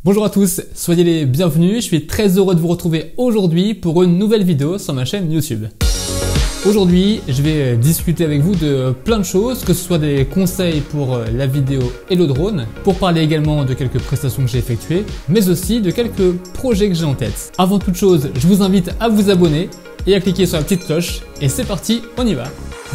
Bonjour à tous, soyez les bienvenus, je suis très heureux de vous retrouver aujourd'hui pour une nouvelle vidéo sur ma chaîne YouTube. Aujourd'hui, je vais discuter avec vous de plein de choses, que ce soit des conseils pour la vidéo et le drone, pour parler également de quelques prestations que j'ai effectuées, mais aussi de quelques projets que j'ai en tête. Avant toute chose, je vous invite à vous abonner et à cliquer sur la petite cloche, et c'est parti, on y va.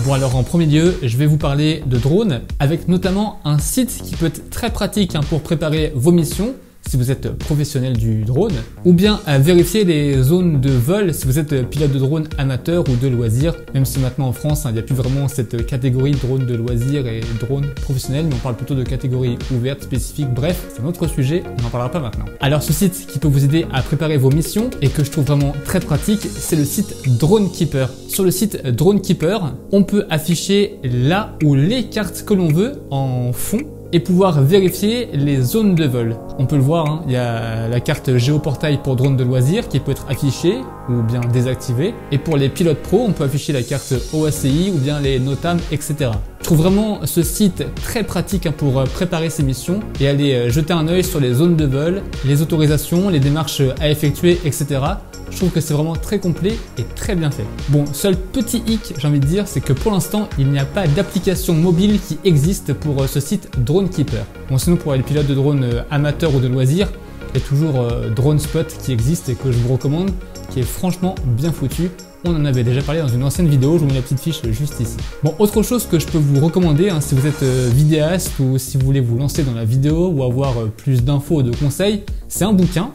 Bon alors en premier lieu, je vais vous parler de drone, avec notamment un site qui peut être très pratique pour préparer vos missions, si vous êtes professionnel du drone, ou bien à vérifier les zones de vol si vous êtes pilote de drone amateur ou de loisir, même si maintenant en France, il n'y a plus vraiment cette catégorie drone de loisir et drone professionnel, mais on parle plutôt de catégorie ouverte, spécifique, bref, c'est un autre sujet, on n'en parlera pas maintenant. Alors ce site qui peut vous aider à préparer vos missions et que je trouve vraiment très pratique, c'est le site DroneKeeper. Sur le site DroneKeeper, on peut afficher là ou les cartes que l'on veut en fond, et pouvoir vérifier les zones de vol. On peut le voir, il y a la carte géoportail pour drone de loisirs qui peut être affichée ou bien désactivée. Et pour les pilotes pro, on peut afficher la carte OACI ou bien les NOTAM, etc. Je trouve vraiment ce site très pratique pour préparer ses missions et aller jeter un œil sur les zones de vol, les autorisations, les démarches à effectuer, etc. Je trouve que c'est vraiment très complet et très bien fait. Bon, seul petit hic, j'ai envie de dire, c'est que pour l'instant, il n'y a pas d'application mobile qui existe pour ce site DroneKeeper. Bon, sinon pour les pilotes de drone amateurs ou de loisirs, il y a toujours DroneSpot qui existe et que je vous recommande, qui est franchement bien foutu. On en avait déjà parlé dans une ancienne vidéo, je vous mets la petite fiche juste ici. Bon, autre chose que je peux vous recommander, si vous êtes vidéaste ou si vous voulez vous lancer dans la vidéo ou avoir plus d'infos ou de conseils, c'est un bouquin.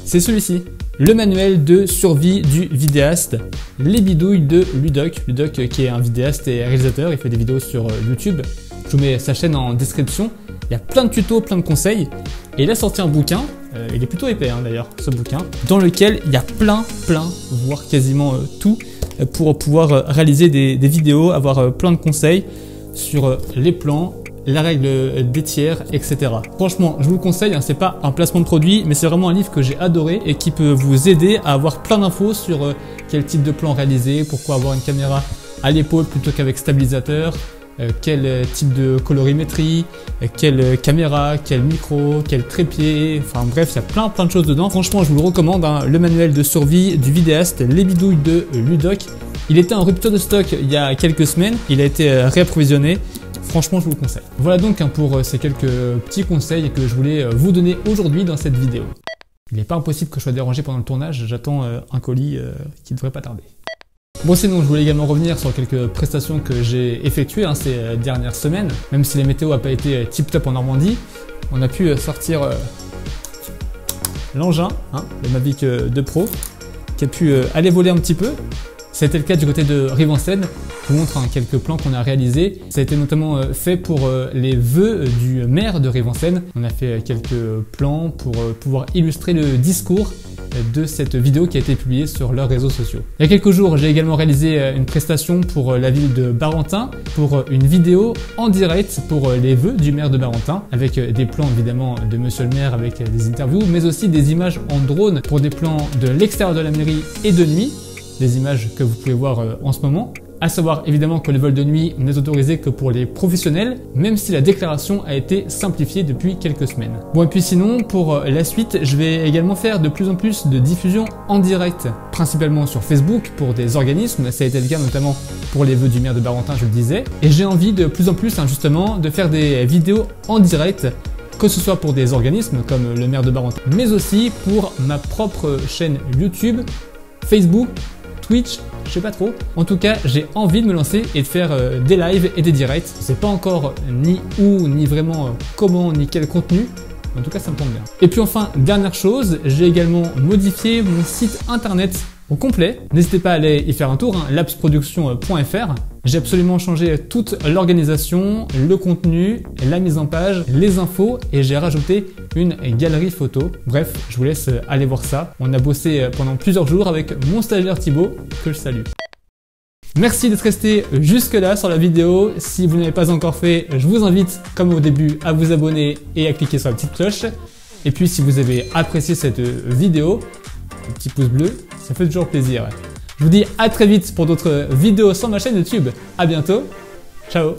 C'est celui-ci, le manuel de survie du vidéaste, les bidouilles de Ludoc. Ludoc qui est un vidéaste et réalisateur, il fait des vidéos sur YouTube. Je vous mets sa chaîne en description. Il y a plein de tutos, plein de conseils. Et il a sorti un bouquin, il est plutôt épais d'ailleurs ce bouquin, dans lequel il y a plein, voire quasiment tout, pour pouvoir réaliser des vidéos, avoir plein de conseils sur les plans, la règle des tiers, etc. Franchement, je vous le conseille, c'est pas un placement de produit, mais c'est vraiment un livre que j'ai adoré et qui peut vous aider à avoir plein d'infos sur quel type de plan réaliser, pourquoi avoir une caméra à l'épaule plutôt qu'avec stabilisateur, quel type de colorimétrie, quelle caméra, quel micro, quel trépied, enfin bref, il y a plein de choses dedans. Franchement, je vous le recommande, le manuel de survie du vidéaste, les bidouilles de Ludoc. Il était en rupture de stock il y a quelques semaines, il a été réapprovisionné. Franchement, je vous le conseille. Voilà donc pour ces quelques petits conseils que je voulais vous donner aujourd'hui dans cette vidéo. Il n'est pas impossible que je sois dérangé pendant le tournage, j'attends un colis qui ne devrait pas tarder. Bon, sinon, je voulais également revenir sur quelques prestations que j'ai effectuées ces dernières semaines. Même si les météos n'ont pas été tip-top en Normandie, on a pu sortir l'engin, le Mavic 2 Pro, qui a pu aller voler un petit peu. C'était le cas du côté de Rive-en-Seine. Je vous montre quelques plans qu'on a réalisés. Ça a été notamment fait pour les vœux du maire de Rive-en-Seine. On a fait quelques plans pour pouvoir illustrer le discours de cette vidéo qui a été publiée sur leurs réseaux sociaux. Il y a quelques jours, j'ai également réalisé une prestation pour la ville de Barentin, pour une vidéo en direct pour les vœux du maire de Barentin, avec des plans évidemment de monsieur le maire avec des interviews, mais aussi des images en drone pour des plans de l'extérieur de la mairie et de nuit. Des images que vous pouvez voir en ce moment. À savoir évidemment que le vol de nuit n'est autorisé que pour les professionnels, même si la déclaration a été simplifiée depuis quelques semaines. Bon, et puis sinon, pour la suite, je vais également faire de plus en plus de diffusion en direct, principalement sur Facebook pour des organismes. Ça a été le cas notamment pour les vœux du maire de Barentin, je le disais. Et j'ai envie de plus en plus justement de faire des vidéos en direct, que ce soit pour des organismes comme le maire de Barentin, mais aussi pour ma propre chaîne YouTube, Facebook, Twitch, je sais pas trop. En tout cas, j'ai envie de me lancer et de faire des lives et des directs. Je sais pas encore ni où, ni vraiment comment, ni quel contenu. En tout cas, ça me tente bien. Et puis enfin, dernière chose, j'ai également modifié mon site internet au complet. N'hésitez pas à aller y faire un tour, lapsproduction.fr. J'ai absolument changé toute l'organisation, le contenu, la mise en page, les infos et j'ai rajouté une galerie photo. Bref, je vous laisse aller voir ça. On a bossé pendant plusieurs jours avec mon stagiaire Thibaut, que je salue. Merci d'être resté jusque là sur la vidéo. Si vous ne l'avez pas encore fait, je vous invite, comme au début, à vous abonner et à cliquer sur la petite cloche. Et puis si vous avez apprécié cette vidéo, un petit pouce bleu, ça fait toujours plaisir. Je vous dis à très vite pour d'autres vidéos sur ma chaîne YouTube. À bientôt. Ciao.